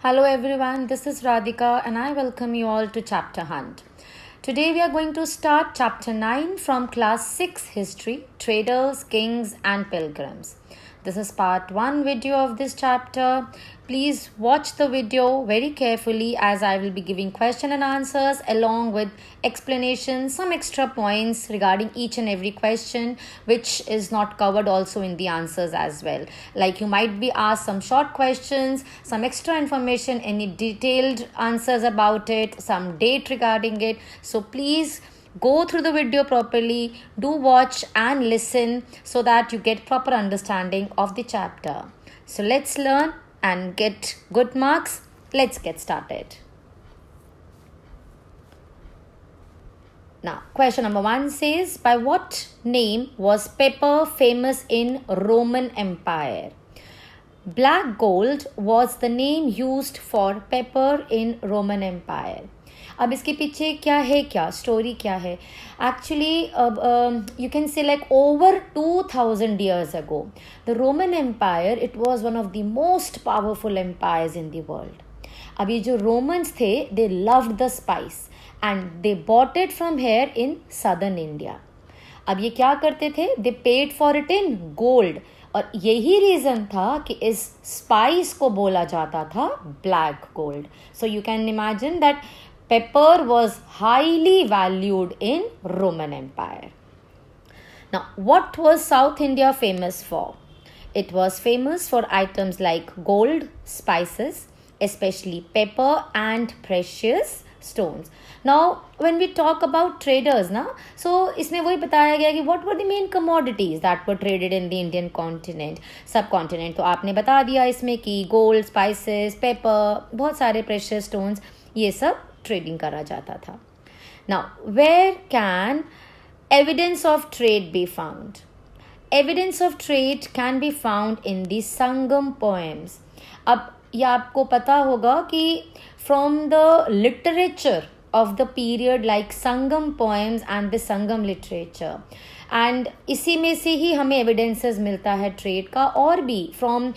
Hello everyone, this is Radhika and I welcome you all to Chapter Hunt. Today we are going to start Chapter 9 from Class 6 History, Traders, Kings and Pilgrims. This is part 1 video of this chapter. Please watch the video very carefully as I will be giving question and answers along with explanations, some extra points regarding each and every question which is not covered also in the answers as well. Like you might be asked some short questions, some extra information, any detailed answers about it, some date regarding it. So please go through the video properly, do watch and listen so that you get proper understanding of the chapter. So let's learn and get good marks. Let's get started. Now, question number 1 says, by what name was pepper famous in Roman Empire? Black gold was the name used for pepper in Roman Empire. अब इसके पीछे क्या है, क्या story क्या है? Actually, you can say like over 2000 years ago, the Roman Empire, it was one of the most powerful empires in the world. अब ये जो Romans थे, they loved the spice and they bought it from here in southern India. अब ये क्या करते थे? They paid for it in gold. और यही रीज़न था कि इस स्पाइस को बोला जाता था black gold. So you can imagine that pepper was highly valued in Roman Empire. Now, what was South India famous for? It was famous for items like gold, spices, especially pepper and precious stones. Now, when we talk about traders, so इसमें वही बताया गया कि what were the main commodities that were traded in the Indian continent, subcontinent. तो आपने बता दिया इसमें कि gold, spices, pepper, बहुत सारे precious stones, ये सब ट्रेडिंग करा जाता था. Now where can evidence of trade be found? Evidence of trade can be found in the Sangam poems. अब ये आपको पता होगा कि from the literature of the period like Sangam poems and the Sangam literature, and इसी में से ही हमें evidences मिलता है trade का. और भी from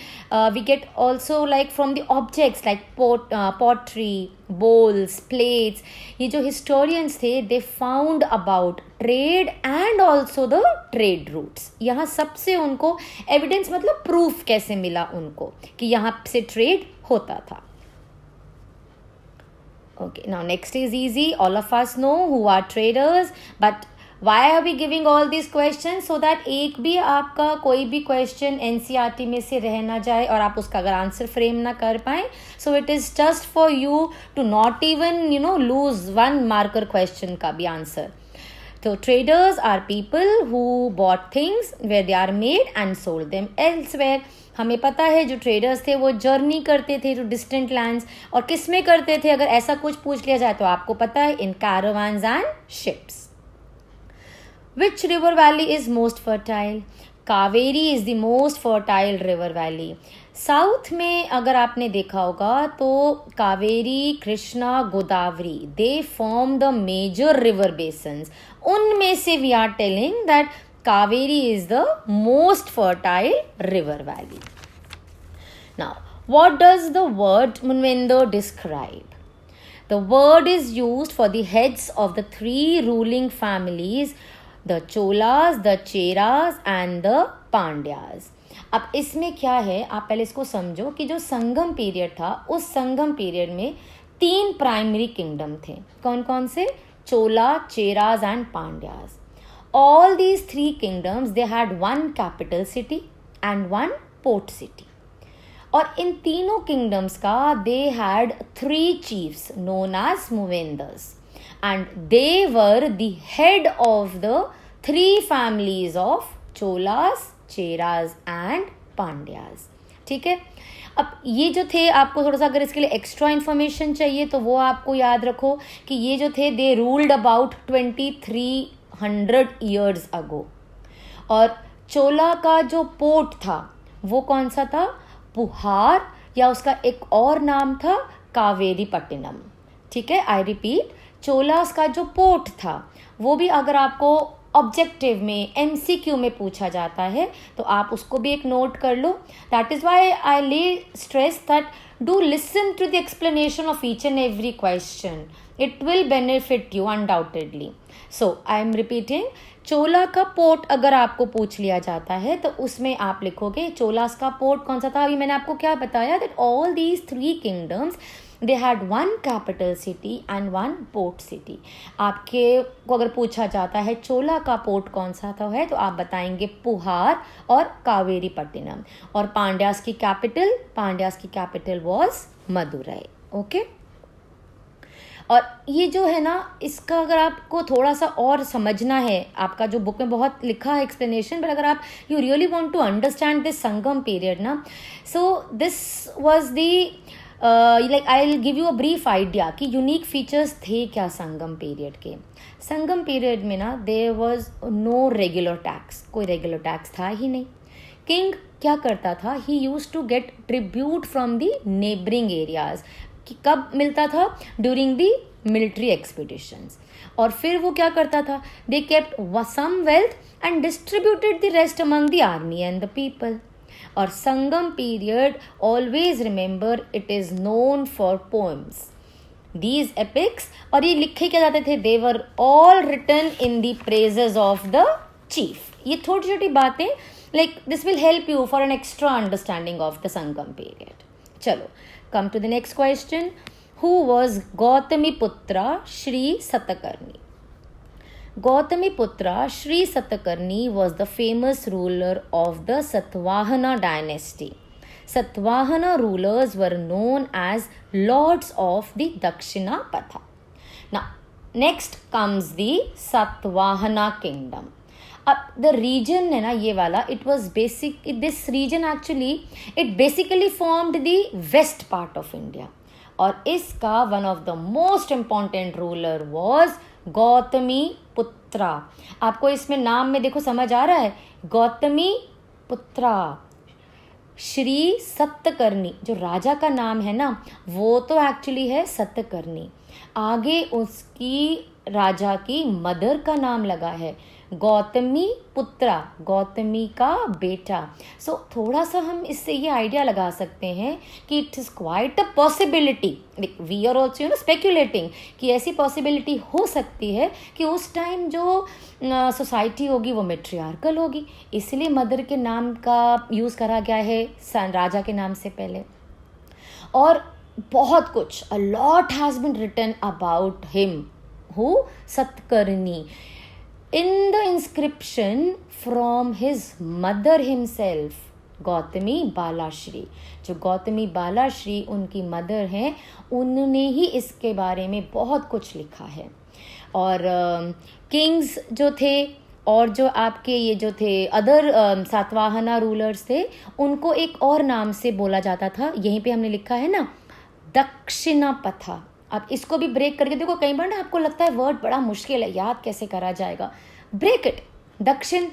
we get also like from the objects like pottery, bowls, plates. ये जो historians थे, they found about trade and also the trade routes. यहाँ सबसे उनको evidence मतलब proof कैसे मिला उनको कि यहाँ से trade होता था. Okay, now next is easy. All of us know who are traders, but why are we giving all these questions? So that एक भी आपका कोई भी question NCERT में से रह ना जाए और आप उसका अगर आंसर फ्रेम ना कर पाए. So it is just for you to not even lose one marker question का भी answer. So traders are people who bought things where they are made and sold them elsewhere. हमें पता है जो traders थे वो जर्नी करते थे टू डिस्टेंट लैंड्स. और किस में करते थे? अगर ऐसा कुछ पूछ लिया जाए तो आपको पता है, इन caravans and ships. Which river valley is most fertile? Kaveri is the most fertile river valley. South में अगर आपने देखा होगा तो Kaveri, Krishna, Godavari, they form the major river basins. उनमें से we are telling that Kaveri is the most fertile river valley. Now, what does the word Munvendo describe? The word is used for the heads of the 3 ruling families, the Cholas, the Cheras and the Pandyas. अब इसमें क्या है, आप पहले इसको समझो कि जो संगम पीरियड था, उस संगम पीरियड में 3 प्राइमरी किंगडम थे. कौन कौन से? Chola, Cheras and Pandyas. All these 3 kingdoms, they had one capital city and one port city. और इन तीनों kingdoms का they had 3 chiefs known as Mohendas, and they were the head of the 3 families of Cholas, Cheras and Pandyas. ठीक है. अब ये जो थे, आपको थोड़ा सा अगर इसके लिए एक्स्ट्रा इन्फॉर्मेशन चाहिए तो वो आपको याद रखो कि ये जो थे दे रूल्ड अबाउट 2300 years ago. और चोला का जो पोर्ट था वो कौन सा था? पुहार, या उसका एक और नाम था कावेरी पट्टिनम. ठीक है, आई रिपीट, चोलास का जो पोर्ट था वो भी अगर आपको ऑब्जेक्टिव में MCQ में पूछा जाता है तो आप उसको भी एक नोट कर लो. दैट इज़ वाई आई ले stress that Do listen to the explanation of each and every question. It will benefit you undoubtedly. So I am repeating, चोला का पोर्ट अगर आपको पूछ लिया जाता है तो उसमें आप लिखोगे चोलास का पोर्ट कौन सा था. अभी मैंने आपको क्या बताया, that all these 3 kingdoms they had 1 capital city and 1 port city. आपके को अगर पूछा जाता है चोला का पोर्ट कौन सा था है तो आप बताएंगे पुहार और कावेरी पट्टिनम. और पांड्यास की कैपिटल वॉज मदुरई. ओके. और ये जो है ना, इसका अगर आपको थोड़ा सा और समझना है, आपका जो बुक में बहुत लिखा है एक्सप्लेनेशन, बट अगर आप you really want to understand this Sangam period ना, so this was the like I will give you a brief idea कि यूनिक फीचर्स थे क्या संगम पीरियड के. संगम पीरियड में ना there was no regular tax, कोई रेगुलर टैक्स था ही नहीं. किंग क्या करता था, ही used to get tribute from the neighbouring areas. कि कब मिलता था, ड्यूरिंग दी मिलिट्री एक्सपीडिशंस. और फिर वो क्या करता था, they kept some wealth and distributed the rest among the army and the people. और Sangam period, always remember, it is known for poems, these epics. और ये लिखे क्या जाते थे, they were all written in the praises of the chief. ये छोटी छोटी बातें, like this will help you for an extra understanding of the Sangam period. चलो, come to the next question. Who was Gautamiputra Shri Satakarni? Gautamiputra Shri Satakarni was the famous ruler of the Satvahana dynasty. Satvahana rulers were known as lords of the Dakshina Patha. Now, next comes the Satvahana kingdom. अब the region है ना ये वाला, it was basic, this region actually it basically formed the west part of India. और इसका one of the most important ruler was Gautamiputra. आपको इसमें नाम में देखो समझ आ रहा है, गौतमी पुत्रा. श्री सतकर्णी जो राजा का नाम है ना, वो तो एक्चुअली है सतकर्णी. आगे उसकी राजा की मदर का नाम लगा है गौतमी पुत्रा, गौतमी का बेटा. सो थोड़ा सा हम इससे ये आइडिया लगा सकते हैं कि it is quite a possibility, we are also speculating कि ऐसी पॉसिबिलिटी हो सकती है कि उस टाइम जो सोसाइटी होगी वो मेट्रियार्कल होगी, इसलिए मदर के नाम का यूज़ करा गया है राजा के नाम से पहले. और बहुत कुछ, a lot has been written about him, who Satakarni, in the inscription from his mother himself, Gautami Balashri. जो गौतमी बालाश्री उनकी मदर हैं, उन्होंने ही इसके बारे में बहुत कुछ लिखा है. और किंग्स जो थे और जो आपके ये जो थे अदर सातवाहना रूलर्स थे, उनको एक और नाम से बोला जाता था. यहीं पे हमने लिखा है ना, दक्षिणा पथा. आप इसको भी ब्रेक करके देखो, कई बार ना आपको लगता है वर्ड बड़ा मुश्किल है, याद कैसे करा जाएगा. Break it. Dakshin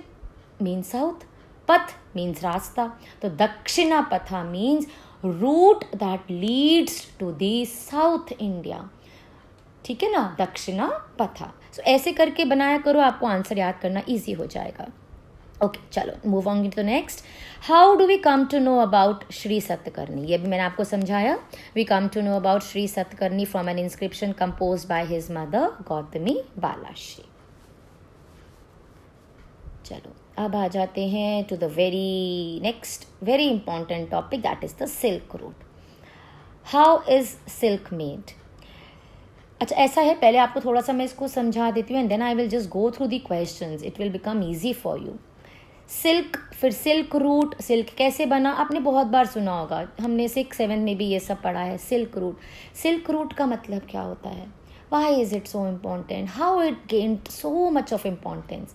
means south, path means रास्ता. तो Dakshinapatha means route that leads to the south India. ठीक है ना, दक्षिणा पथा. सो ऐसे करके बनाया करो, आपको आंसर याद करना ईजी हो जाएगा. ओके, चलो move on to next. How do we come to know about Shri Satakarni? ये भी मैंने आपको समझाया. We come to know about Shri Satakarni from an inscription composed by his mother Gautami Balashri. चलो अब आ जाते हैं to the very next very important topic, that is the silk route. How is silk made? अच्छा, ऐसा है, पहले आपको थोड़ा सा मैं इसको समझा देती हूँ and then I will just go through the questions. It will become easy for you. Silk, फिर सिल्क रूट, सिल्क कैसे बना आपने बहुत बार सुना होगा, हमने 6-7 में भी ये सब पढ़ा है. सिल्क रूट, सिल्क रूट का मतलब क्या होता है? Why is it so important? How it gained so much of importance?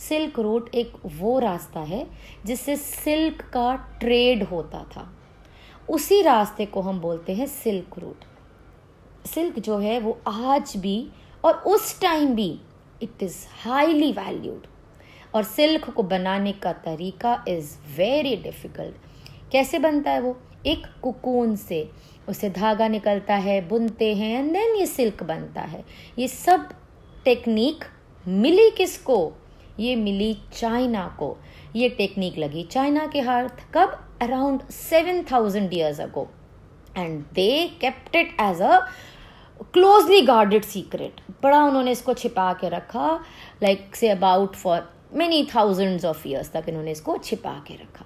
Silk route एक वो रास्ता है जिससे सिल्क का ट्रेड होता था, उसी रास्ते को हम बोलते हैं सिल्क रूट. सिल्क जो है वो आज भी और उस टाइम भी इट इज़ हाईली वैल्यूड. और सिल्क को बनाने का तरीका इज़ वेरी डिफ़िकल्ट. कैसे बनता है वो? एक कुकून से उससे धागा निकलता है, बुनते हैं एंड देन ये सिल्क बनता है. ये सब टेक्निक मिली किसको? ये मिली चाइना को. ये टेक्निक लगी चाइना के हाथ कब? Around 7000 years ago. And they kept it as a closely guarded secret. बड़ा उन्होंने इसको छिपा के रखा, like say about for many thousands of years तक इन्होंने इसको छिपा के रखा.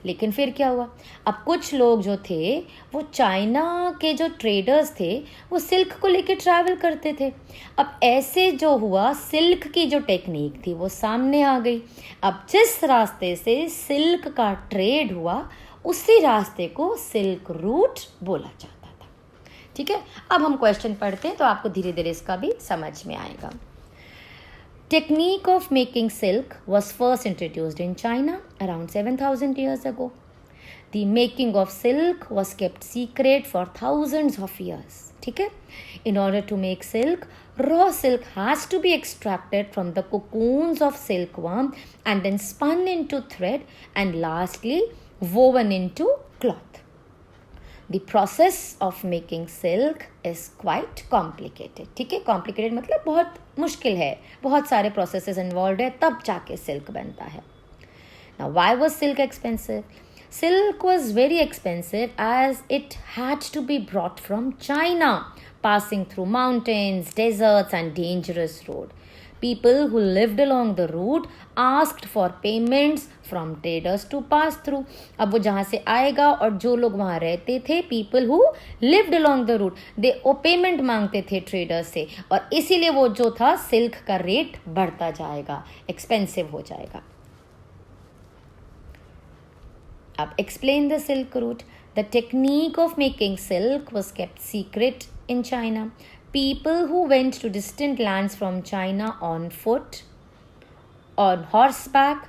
लेकिन फिर क्या हुआ, अब कुछ लोग जो थे वो चाइना के जो ट्रेडर्स थे वो सिल्क को लेके ट्रैवल करते थे. अब ऐसे जो हुआ, सिल्क की जो टेक्निक थी वो सामने आ गई. अब जिस रास्ते से सिल्क का ट्रेड हुआ उसी रास्ते को सिल्क रूट बोला जाता था. ठीक है, अब हम क्वेश्चन पढ़ते हैं तो आपको धीरे धीरे इसका भी समझ में आएगा. Technique of making silk was first introduced in China around 7,000 years ago. The making of silk was kept secret for thousands of years. ठीक है, in order to make silk, raw silk has to be extracted from the cocoons of silkworm and then spun into thread and lastly woven into cloth. The process of making silk is quite complicated. ठीक है, complicated मतलब बहुत मुश्किल है, बहुत सारे processes involved है, तब जाके silk बनता है. Now, why was silk expensive? Silk was very expensive as it had to be brought from China, passing through mountains, deserts and dangerous road. People who lived along the route asked for payments from traders to pass through. अब वो जहाँ से आएगा और जो लोग वहाँ रहते थे, people who lived along the route, वो पेमेंट मांगते थे ट्रेडर्स से, और इसीलिए वो जो था सिल्क का रेट बढ़ता जाएगा, एक्सपेंसिव हो जाएगा. अब explain the silk route. The technique of making silk was kept secret in China. People who went to distant lands from China on foot, on horseback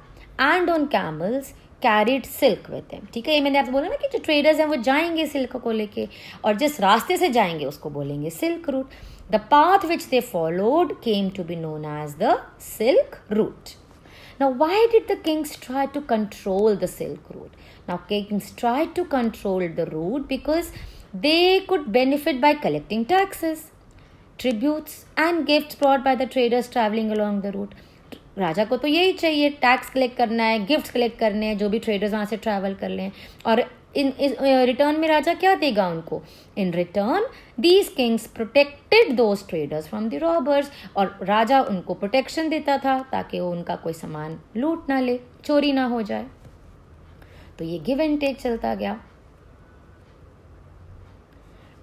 and on camels carried silk with them. ठीक है, ये मैंने आपको बोला ना कि जो traders हैं वो जाएंगे सिल्क को लेके, और जिस रास्ते से जाएंगे उसको बोलेंगे silk route. The path which they followed came to be known as the silk route. Now, why did the kings try to control the silk route? Now, kings tried to control the route because they could benefit by collecting taxes, tributes and gifts brought by the traders traveling along the route. राजा को तो यही चाहिए, tax collect करना है, gifts collect करने हैं जो भी ट्रेडर्स वहाँ से ट्रैवल कर लें, और इन रिटर्न में राजा क्या देगा उनको? In return these Kings protected those traders from the robbers, और राजा उनको प्रोटेक्शन देता था ताकि वो उनका कोई सामान लूट ना ले, चोरी ना हो जाए. तो ये गिव एंड टेक चलता गया.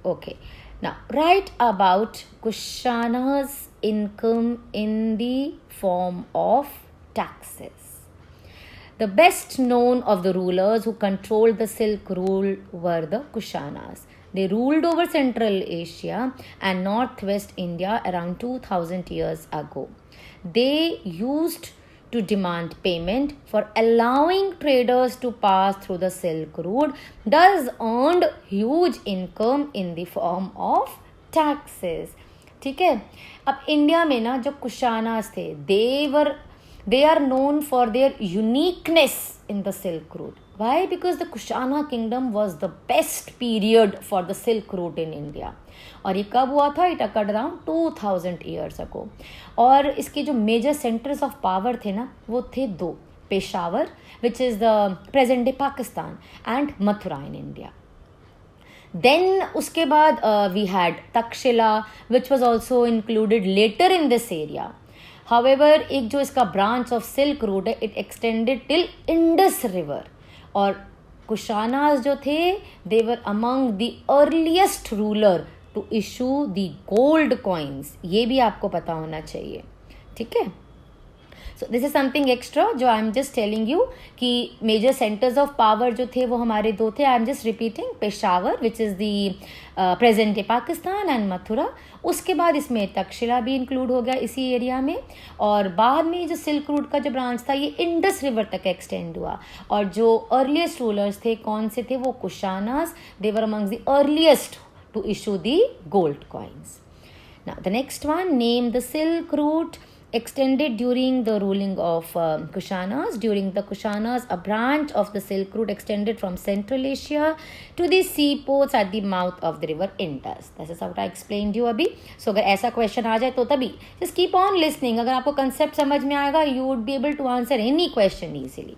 Okay, now write about Kushana's income in the form of taxes. The best known of the rulers who controlled the Silk Route were the Kushanas. They ruled over Central Asia and Northwest India around 2000 years ago. They used to demand payment for allowing traders to pass through the Silk Route, thus earned huge income in the form of taxes. ठीक है, अब India में ना जो कुशानास थे, they are known for their uniqueness in the Silk Route. Why? Because the Kushana kingdom was the best period for the Silk Route in India. और ये कब हुआ था? It occurred around 2000 years ago. और इसके जो मेजर सेंटर्स ऑफ पावर थे ना, वो थे दो, Peshawar which is the present day Pakistan and Mathura in India. देन उसके बाद we had Taxila which was also included later in this area. However एक जो इसका ब्रांच ऑफ सिल्क रूट है, it extended till Indus river. और कुशानास जो थे, they were among the earliest ruler to issue the gold coins. ये भी आपको पता होना चाहिए. ठीक है, so this is something extra जो I am just telling you कि मेजर सेंटर्स ऑफ पावर जो थे वो हमारे दो थे. I am just repeating, Peshawar which is the present day Pakistan and Mathura. उसके बाद इसमें तक्षशिला भी इंक्लूड हो गया इसी एरिया में. और बाद में जो सिल्क रूट का जो ब्रांच था ये इंडस रिवर तक एक्सटेंड हुआ. और जो अर्लीस्ट रूलर्स थे कौन से थे? वो Kushanas. They were amongst the earliest to issue the gold coins. Now the next one, name the Silk Route extended during the ruling of Kushanas. During the Kushanas, a branch of the Silk Route extended from Central Asia to the seaports at the mouth of the river Indus. This is what I explained you अभी. So अगर ऐसा question आ जाए तो तभी just keep on listening. अगर आपको concept समझ में आएगा, you would be able to answer any question easily.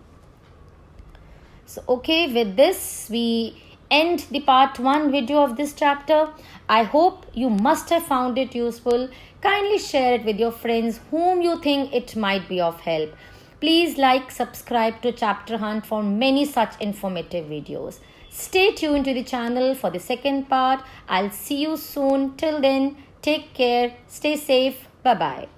So okay, with this we end the part 1 video of this chapter. I hope you must have found it useful. Kindly share it with your friends whom you think it might be of help. Please like, subscribe to Chapter Hunt for many such informative videos. Stay tuned to the channel for the second part. I'll see you soon. Till then, take care, stay safe. Bye-bye.